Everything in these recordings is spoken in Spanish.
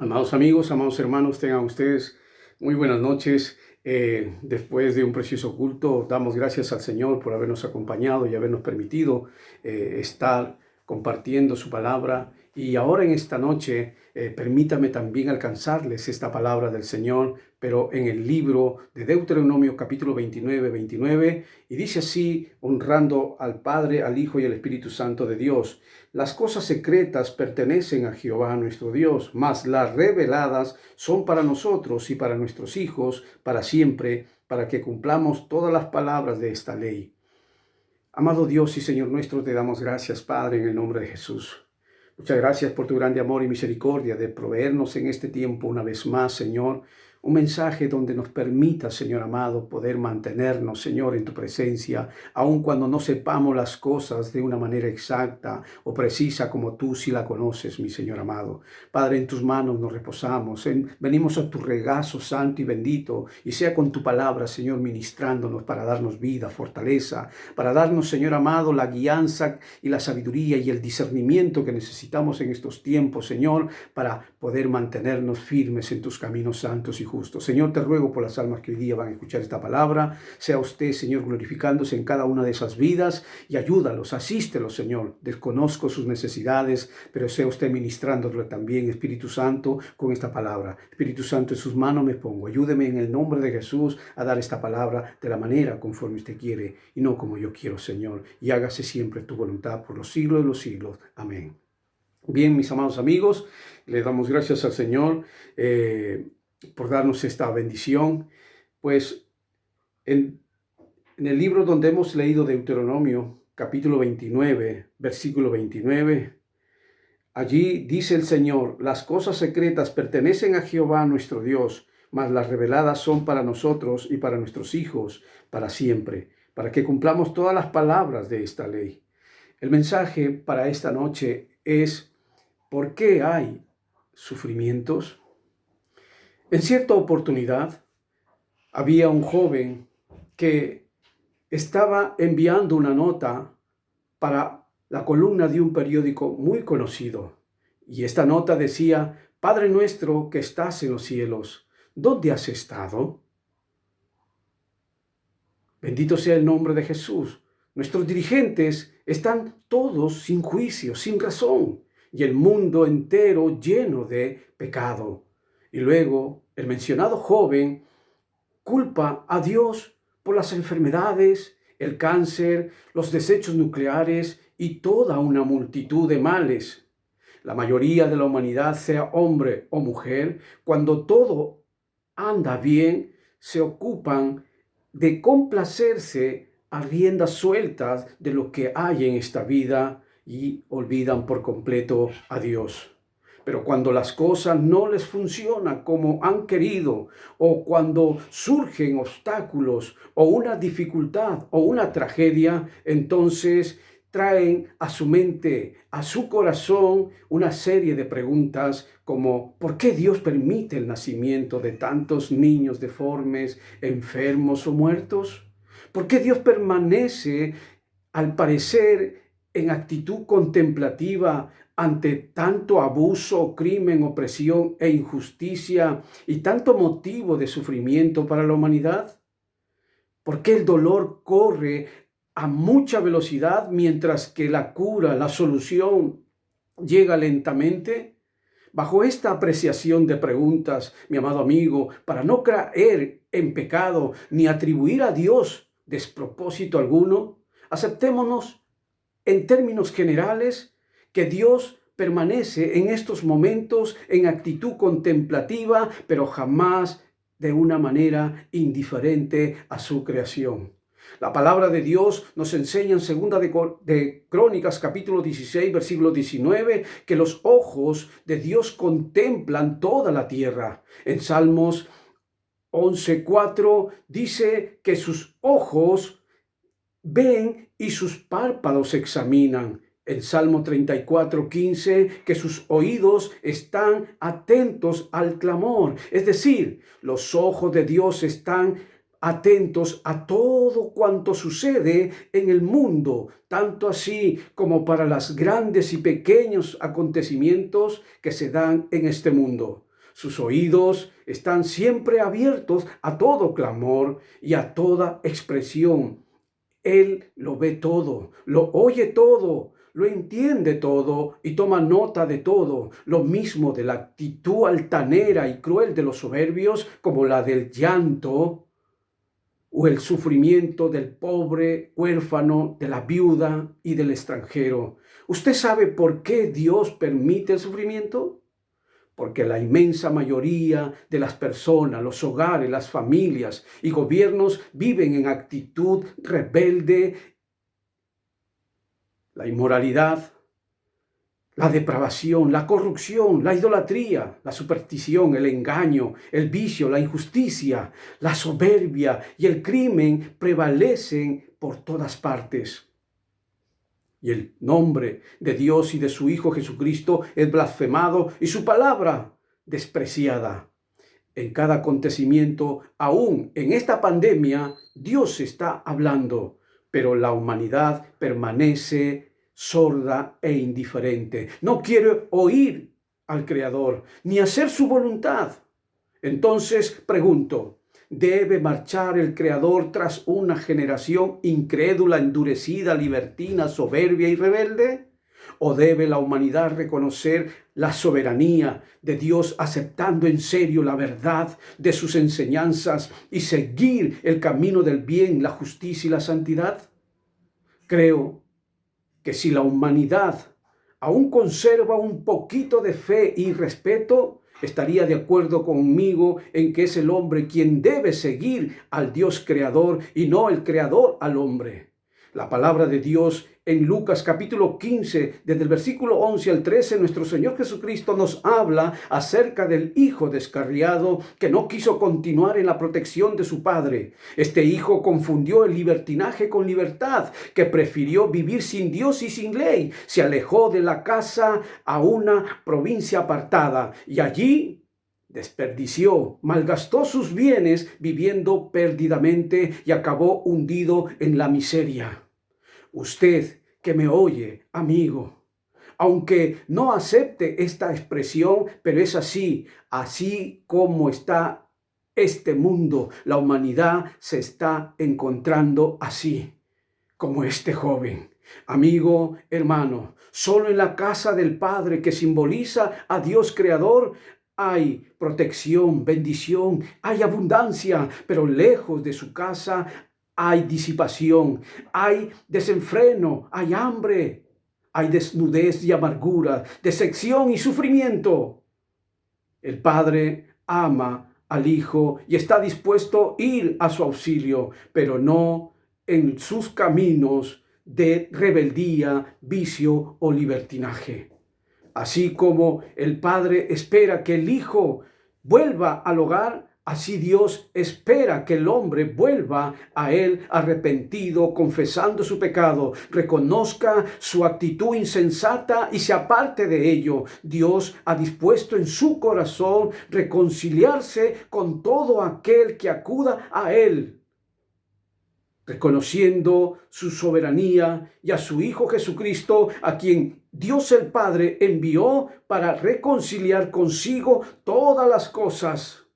Amados amigos, amados hermanos, tengan ustedes muy buenas noches. Después de un precioso culto, damos gracias al Señor por habernos acompañado y habernos permitido estar compartiendo su palabra. Y ahora en esta noche, permítame también alcanzarles esta palabra del Señor, pero en el libro de Deuteronomio capítulo 29, y dice así, honrando al Padre, al Hijo y al Espíritu Santo de Dios. Las cosas secretas pertenecen a Jehová nuestro Dios, mas las reveladas son para nosotros y para nuestros hijos para siempre, para que cumplamos todas las palabras de esta ley. Amado Dios y Señor nuestro, te damos gracias, Padre, en el nombre de Jesús. Muchas gracias por tu grande amor y misericordia de proveernos en este tiempo una vez más, Señor, un mensaje donde nos permita, Señor amado, poder mantenernos, Señor, en tu presencia, aun cuando no sepamos las cosas de una manera exacta o precisa como tú sí la conoces, mi Señor amado. Padre, en tus manos nos reposamos, venimos a tu regazo santo y bendito, y sea con tu palabra, Señor, ministrándonos para darnos vida, fortaleza, para darnos, Señor amado, la guianza y la sabiduría y el discernimiento que necesitamos en estos tiempos, Señor, para poder mantenernos firmes en tus caminos santos y justos. Señor, te ruego por las almas que hoy día van a escuchar esta palabra. Sea usted, Señor, glorificándose en cada una de esas vidas y ayúdalos, asístelos, Señor. Desconozco sus necesidades, pero sea usted ministrándolo también, Espíritu Santo, con esta palabra. Espíritu Santo, en sus manos me pongo. Ayúdeme en el nombre de Jesús a dar esta palabra de la manera conforme usted quiere y no como yo quiero, Señor. Y hágase siempre tu voluntad por los siglos de los siglos. Amén. Bien, mis amados amigos, le damos gracias al Señor por darnos esta bendición. Pues en el libro donde hemos leído Deuteronomio, capítulo 29, versículo 29, allí dice el Señor: las cosas secretas pertenecen a Jehová nuestro Dios, mas las reveladas son para nosotros y para nuestros hijos para siempre, para que cumplamos todas las palabras de esta ley. El mensaje para esta noche es: ¿por qué hay sufrimientos? En cierta oportunidad había un joven que estaba enviando una nota para la columna de un periódico muy conocido. Y esta nota decía: Padre nuestro que estás en los cielos, ¿dónde has estado? Bendito sea el nombre de Jesús. Nuestros dirigentes están todos sin juicio, sin razón, y el mundo entero lleno de pecado. Y luego el mencionado joven culpa a Dios por las enfermedades, el cáncer, los desechos nucleares y toda una multitud de males. La mayoría de la humanidad, sea hombre o mujer, cuando todo anda bien, se ocupan de complacerse a riendas sueltas de lo que hay en esta vida y olvidan por completo a Dios. Pero cuando las cosas no les funcionan como han querido, o cuando surgen obstáculos, o una dificultad, o una tragedia, entonces traen a su mente, a su corazón, una serie de preguntas como: ¿por qué Dios permite el nacimiento de tantos niños deformes, enfermos o muertos? ¿Por qué Dios permanece, al parecer, en actitud contemplativa ante tanto abuso, crimen, opresión e injusticia y tanto motivo de sufrimiento para la humanidad? ¿Por qué el dolor corre a mucha velocidad mientras que la cura, la solución llega lentamente? Bajo esta apreciación de preguntas, mi amado amigo, para no caer en pecado ni atribuir a Dios despropósito alguno, aceptémonos en términos generales que Dios permanece en estos momentos en actitud contemplativa, pero jamás de una manera indiferente a su creación. La palabra de Dios nos enseña en segunda de Crónicas, capítulo 16, versículo 19, que los ojos de Dios contemplan toda la tierra. En Salmos 11:4 dice que sus ojos ven y sus párpados examinan. En Salmo 34:15, que sus oídos están atentos al clamor. Es decir, los ojos de Dios están atentos a todo cuanto sucede en el mundo, tanto así como para los grandes y pequeños acontecimientos que se dan en este mundo. Sus oídos están siempre abiertos a todo clamor y a toda expresión. Él lo ve todo, lo oye todo, lo entiende todo y toma nota de todo, lo mismo de la actitud altanera y cruel de los soberbios como la del llanto o el sufrimiento del pobre, huérfano, de la viuda y del extranjero. ¿Usted sabe por qué Dios permite el sufrimiento? Porque la inmensa mayoría de las personas, los hogares, las familias y gobiernos viven en actitud rebelde. La inmoralidad, la depravación, la corrupción, la idolatría, la superstición, el engaño, el vicio, la injusticia, la soberbia y el crimen prevalecen por todas partes. Y el nombre de Dios y de su Hijo Jesucristo es blasfemado y su palabra despreciada. En cada acontecimiento, aún en esta pandemia, Dios está hablando, pero la humanidad permanece sorda e indiferente. No quiere oír al Creador ni hacer su voluntad. Entonces pregunto, ¿debe marchar el Creador tras una generación incrédula, endurecida, libertina, soberbia y rebelde? ¿O debe la humanidad reconocer la soberanía de Dios, aceptando en serio la verdad de sus enseñanzas y seguir el camino del bien, la justicia y la santidad? Creo que si la humanidad aún conserva un poquito de fe y respeto, estaría de acuerdo conmigo en que es el hombre quien debe seguir al Dios creador y no el creador al hombre. La palabra de Dios en Lucas capítulo 15, desde el versículo 11 al 13, nuestro Señor Jesucristo nos habla acerca del hijo descarriado que no quiso continuar en la protección de su padre. Este hijo confundió el libertinaje con libertad, que prefirió vivir sin Dios y sin ley. Se alejó de la casa a una provincia apartada y allí desperdició, malgastó sus bienes viviendo perdidamente y acabó hundido en la miseria. Usted que me oye, amigo, aunque no acepte esta expresión, pero es así como está este mundo, la humanidad se está encontrando así, como este joven. Amigo, hermano, solo en la casa del Padre, que simboliza a Dios Creador, hay protección, bendición, hay abundancia, pero lejos de su casa hay disipación, hay desenfreno, hay hambre, hay desnudez y amargura, decepción y sufrimiento. El Padre ama al Hijo y está dispuesto a ir a su auxilio, pero no en sus caminos de rebeldía, vicio o libertinaje. Así como el Padre espera que el Hijo vuelva al hogar, así Dios espera que el hombre vuelva a Él arrepentido, confesando su pecado, reconozca su actitud insensata y se aparte de ello. Dios ha dispuesto en su corazón reconciliarse con todo aquel que acuda a Él, reconociendo su soberanía y a su Hijo Jesucristo, a quien Dios el Padre envió para reconciliar consigo todas las cosas,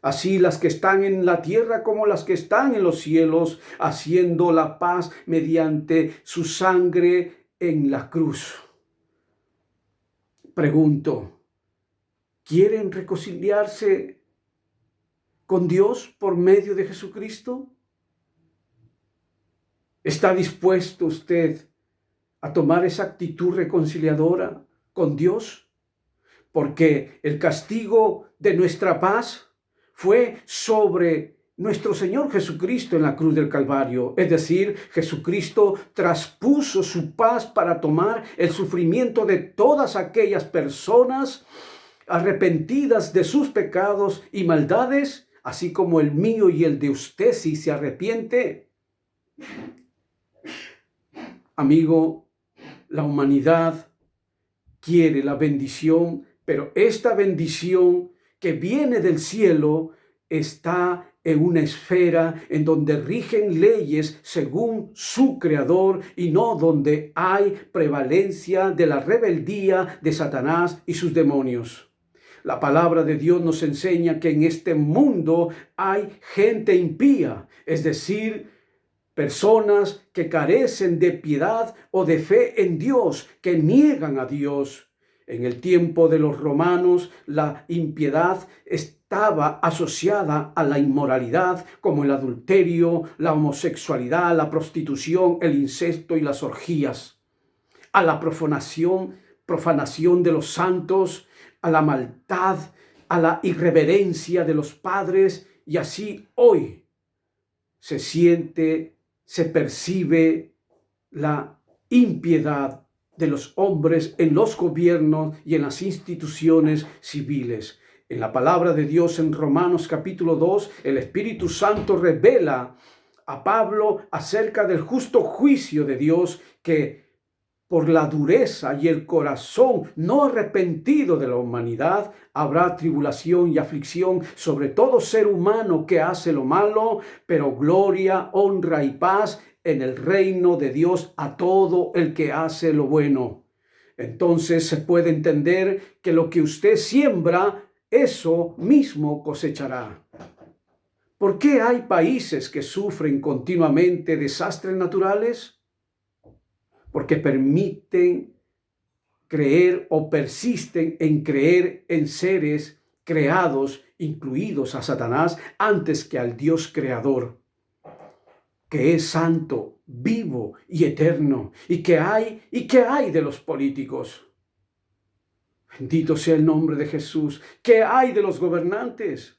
así las que están en la tierra como las que están en los cielos, haciendo la paz mediante su sangre en la cruz. Pregunto, ¿quieren reconciliarse con Dios por medio de Jesucristo? ¿Está dispuesto usted a tomar esa actitud reconciliadora con Dios? Porque el castigo de nuestra paz fue sobre nuestro Señor Jesucristo en la cruz del Calvario. Es decir, Jesucristo traspuso su paz para tomar el sufrimiento de todas aquellas personas arrepentidas de sus pecados y maldades, así como el mío y el de usted si se arrepiente. Amigo, la humanidad quiere la bendición, pero esta bendición que viene del cielo está en una esfera en donde rigen leyes según su creador y no donde hay prevalencia de la rebeldía de Satanás y sus demonios. La palabra de Dios nos enseña que en este mundo hay gente impía, es decir, personas que carecen de piedad o de fe en Dios, que niegan a Dios. En el tiempo de los romanos, la impiedad estaba asociada a la inmoralidad, como el adulterio, la homosexualidad, la prostitución, el incesto y las orgías, a la profanación de los santos, a la maldad, a la irreverencia de los padres, y así hoy se percibe la impiedad de los hombres en los gobiernos y en las instituciones civiles. En la palabra de Dios en Romanos capítulo 2, el Espíritu Santo revela a Pablo acerca del justo juicio de Dios, que por la dureza y el corazón no arrepentido de la humanidad, habrá tribulación y aflicción sobre todo ser humano que hace lo malo, pero gloria, honra y paz en el reino de Dios a todo el que hace lo bueno. Entonces se puede entender que lo que usted siembra, eso mismo cosechará. ¿Por qué hay países que sufren continuamente desastres naturales? Porque permiten creer o persisten en creer en seres creados, incluidos a Satanás, antes que al Dios creador, que es santo, vivo y eterno. ¿Y qué hay de los políticos? Bendito sea el nombre de Jesús. ¿Qué hay de los gobernantes?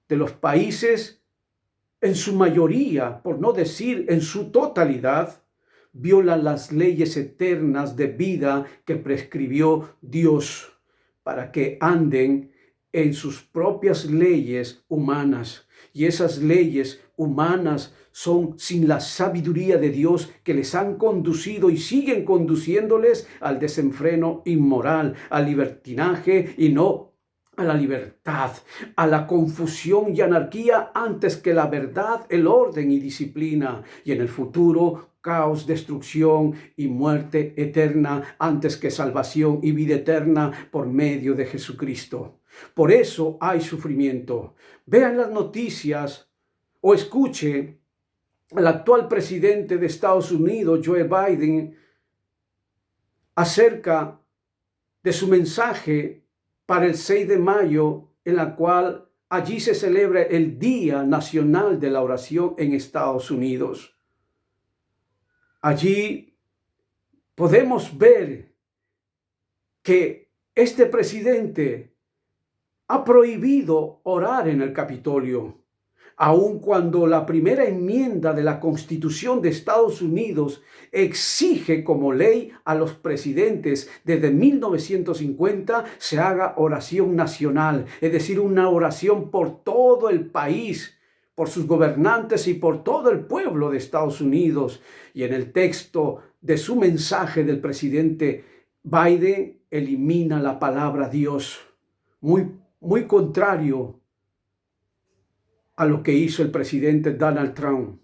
De los países, en su mayoría, por no decir en su totalidad, violan las leyes eternas de vida que prescribió Dios para que anden en sus propias leyes humanas. Y esas leyes humanas son sin la sabiduría de Dios, que les han conducido y siguen conduciéndoles al desenfreno inmoral, al libertinaje y no a la libertad, a la confusión y anarquía antes que la verdad, el orden y disciplina, y en el futuro caos, destrucción y muerte eterna antes que salvación y vida eterna por medio de Jesucristo. Por eso hay sufrimiento. Vean las noticias o escuche al actual presidente de Estados Unidos, Joe Biden, acerca de su mensaje para el 6 de mayo, en la cual allí se celebra el Día Nacional de la Oración en Estados Unidos. Allí podemos ver que este presidente ha prohibido orar en el Capitolio, aun cuando la primera enmienda de la Constitución de Estados Unidos exige como ley a los presidentes desde 1950 se haga oración nacional, es decir, una oración por todo el país, por sus gobernantes y por todo el pueblo de Estados Unidos. Y en el texto de su mensaje del presidente Biden elimina la palabra Dios, muy contrario a lo que hizo el presidente Donald Trump.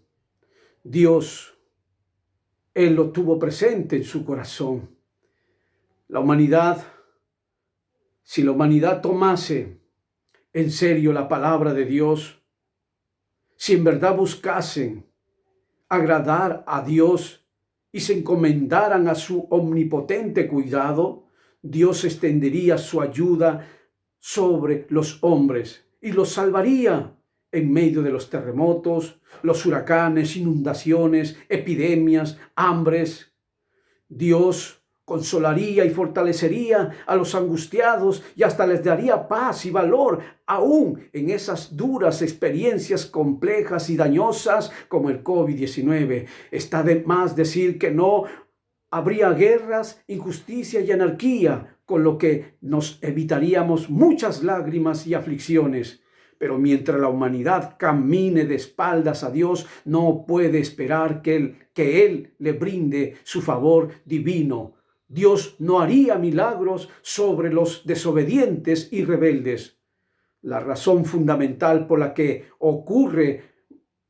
Dios, él lo tuvo presente en su corazón. La humanidad, si la humanidad tomase en serio la palabra de Dios, si en verdad buscasen agradar a Dios y se encomendaran a su omnipotente cuidado, Dios extendería su ayuda sobre los hombres y los salvaría en medio de los terremotos, los huracanes, inundaciones, epidemias, hambres. Dios consolaría y fortalecería a los angustiados y hasta les daría paz y valor, aún en esas duras experiencias complejas y dañosas como el COVID-19. Está de más decir que no habría guerras, injusticia y anarquía, con lo que nos evitaríamos muchas lágrimas y aflicciones. Pero mientras la humanidad camine de espaldas a Dios, no puede esperar que Él le brinde su favor divino. Dios no haría milagros sobre los desobedientes y rebeldes. La razón fundamental por la que ocurre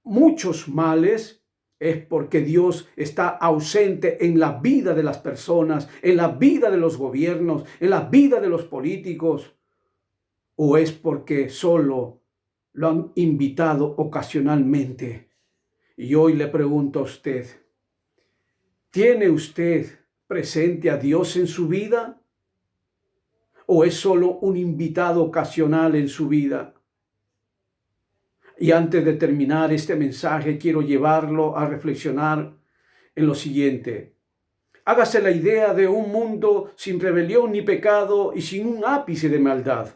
muchos males es porque Dios está ausente en la vida de las personas, en la vida de los gobiernos, en la vida de los políticos. ¿O es porque solo lo han invitado ocasionalmente? Y hoy le pregunto a usted, ¿tiene usted presente a Dios en su vida? ¿O es solo un invitado ocasional en su vida? Y antes de terminar este mensaje, quiero llevarlo a reflexionar en lo siguiente. Hágase la idea de un mundo sin rebelión ni pecado y sin un ápice de maldad.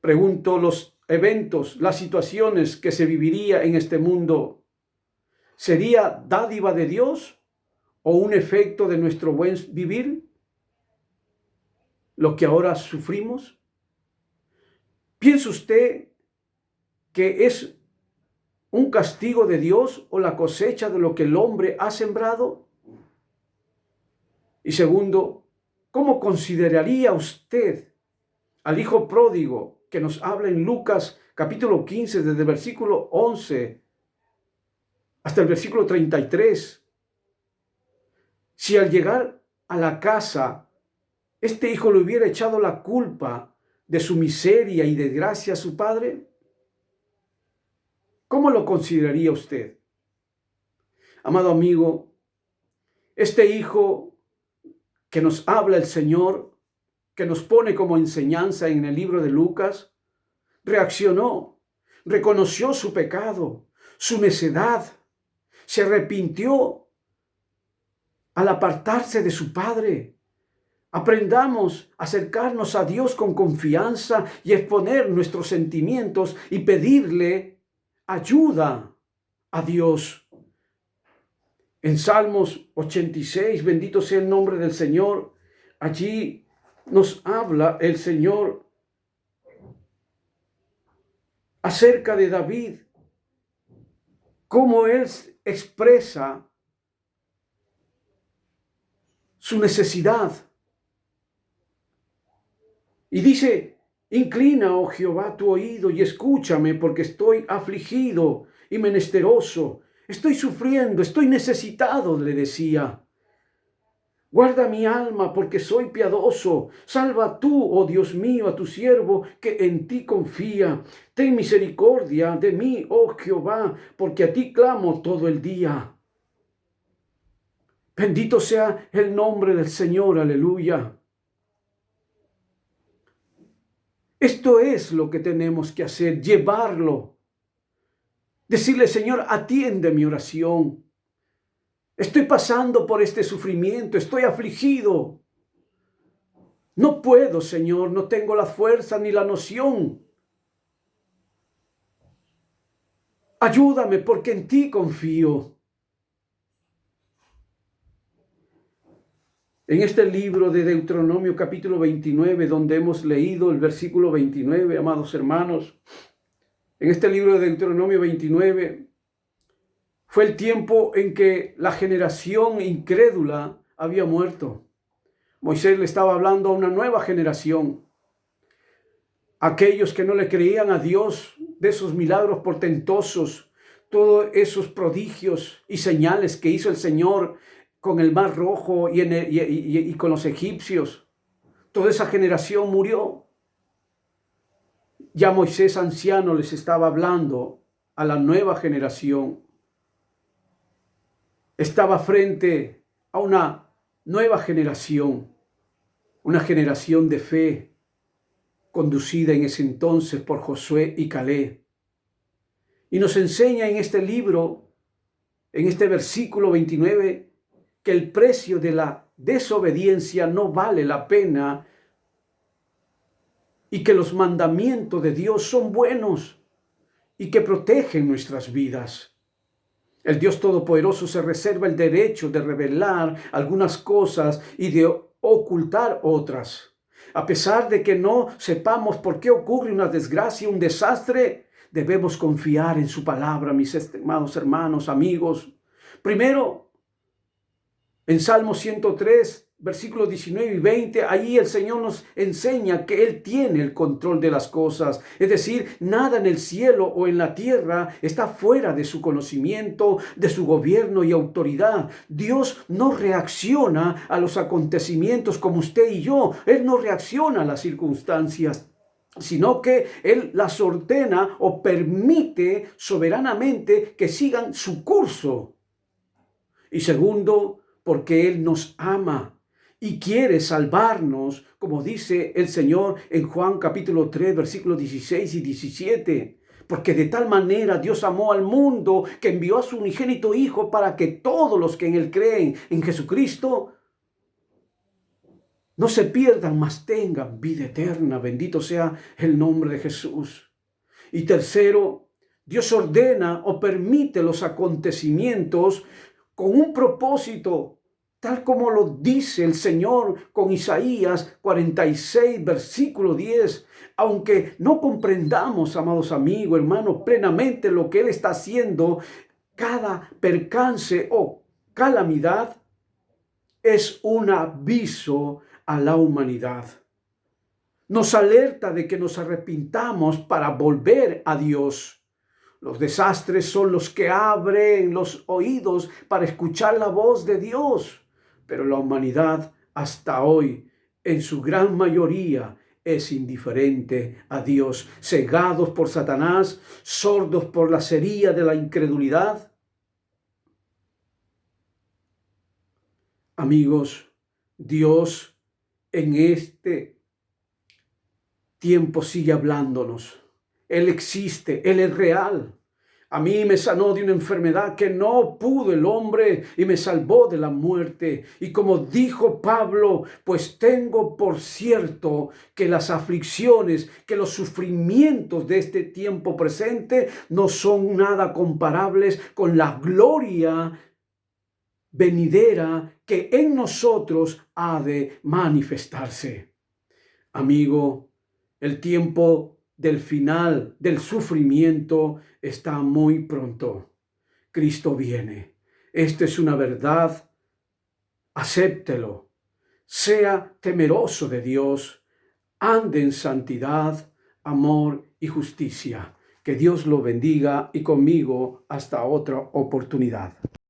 Pregunto, los eventos, las situaciones que se viviría en este mundo, ¿sería dádiva de Dios o un efecto de nuestro buen vivir? Lo que ahora sufrimos. ¿Piensa usted que es un castigo de Dios o la cosecha de lo que el hombre ha sembrado? Y segundo, ¿cómo consideraría usted al hijo pródigo que nos habla en Lucas capítulo 15, desde el versículo 11 hasta el versículo 33? Si al llegar a la casa, este hijo le hubiera echado la culpa de su miseria y desgracia a su padre, ¿cómo lo consideraría usted? Amado amigo, este hijo que nos habla el Señor, que nos pone como enseñanza en el libro de Lucas, reaccionó, reconoció su pecado, su necedad, se arrepintió al apartarse de su padre. Aprendamos a acercarnos a Dios con confianza y exponer nuestros sentimientos y pedirle ayuda a Dios. En Salmos 86, bendito sea el nombre del Señor, allí nos habla el Señor acerca de David, cómo él expresa su necesidad. Y dice, inclina, oh Jehová, tu oído y escúchame, porque estoy afligido y menesteroso. Estoy sufriendo, estoy necesitado, le decía. Guarda mi alma, porque soy piadoso. Salva tú, oh Dios mío, a tu siervo que en ti confía. Ten misericordia de mí, oh Jehová, porque a ti clamo todo el día. Bendito sea el nombre del Señor, aleluya. Esto es lo que tenemos que hacer, llevarlo. Decirle, Señor, atiende mi oración. Estoy pasando por este sufrimiento, estoy afligido. No puedo, Señor, no tengo la fuerza ni la noción. Ayúdame porque en ti confío. En este libro de Deuteronomio capítulo 29, donde hemos leído el versículo 29, amados hermanos, en este libro de Deuteronomio 29, fue el tiempo en que la generación incrédula había muerto. Moisés le estaba hablando a una nueva generación. Aquellos que no le creían a Dios, de esos milagros portentosos, todos esos prodigios y señales que hizo el Señor con el Mar Rojo y con los egipcios. Toda esa generación murió. Ya Moisés anciano les estaba hablando a la nueva generación. Estaba frente a una nueva generación, una generación de fe, conducida en ese entonces por Josué y Caleb. Y nos enseña en este libro, en este versículo 29, que el precio de la desobediencia no vale la pena y que los mandamientos de Dios son buenos y que protegen nuestras vidas. El Dios Todopoderoso se reserva el derecho de revelar algunas cosas y de ocultar otras. A pesar de que no sepamos por qué ocurre una desgracia, un desastre, debemos confiar en su palabra, mis estimados hermanos, amigos. Primero, en Salmo 103, versículos 19 y 20, ahí el Señor nos enseña que Él tiene el control de las cosas. Es decir, nada en el cielo o en la tierra está fuera de su conocimiento, de su gobierno y autoridad. Dios no reacciona a los acontecimientos como usted y yo. Él no reacciona a las circunstancias. sino que Él las ordena o permite soberanamente que sigan su curso. Y segundo, porque Él nos ama y quiere salvarnos, como dice el Señor en Juan capítulo 3, versículos 16 y 17. Porque de tal manera Dios amó al mundo que envió a su unigénito Hijo para que todos los que en Él creen, en Jesucristo, no se pierdan, mas tengan vida eterna. Bendito sea el nombre de Jesús. Y tercero, Dios ordena o permite los acontecimientos con un propósito, tal como lo dice el Señor con Isaías 46, versículo 10. Aunque no comprendamos, amados amigos, hermanos, plenamente lo que Él está haciendo, cada percance o calamidad es un aviso a la humanidad. Nos alerta de que nos arrepintamos para volver a Dios. Los desastres son los que abren los oídos para escuchar la voz de Dios. Pero la humanidad hasta hoy, en su gran mayoría, es indiferente a Dios, cegados por Satanás, sordos por la cería de la incredulidad. Amigos, Dios en este tiempo sigue hablándonos. Él existe, Él es real. A mí me sanó de una enfermedad que no pudo el hombre y me salvó de la muerte. Y como dijo Pablo, pues tengo por cierto que las aflicciones, que los sufrimientos de este tiempo presente no son nada comparables con la gloria venidera que en nosotros ha de manifestarse. Amigo, el tiempo del final del sufrimiento está muy pronto. Cristo viene. Esta es una verdad. Acéptelo. Sea temeroso de Dios. Ande en santidad, amor y justicia. Que Dios lo bendiga y conmigo hasta otra oportunidad.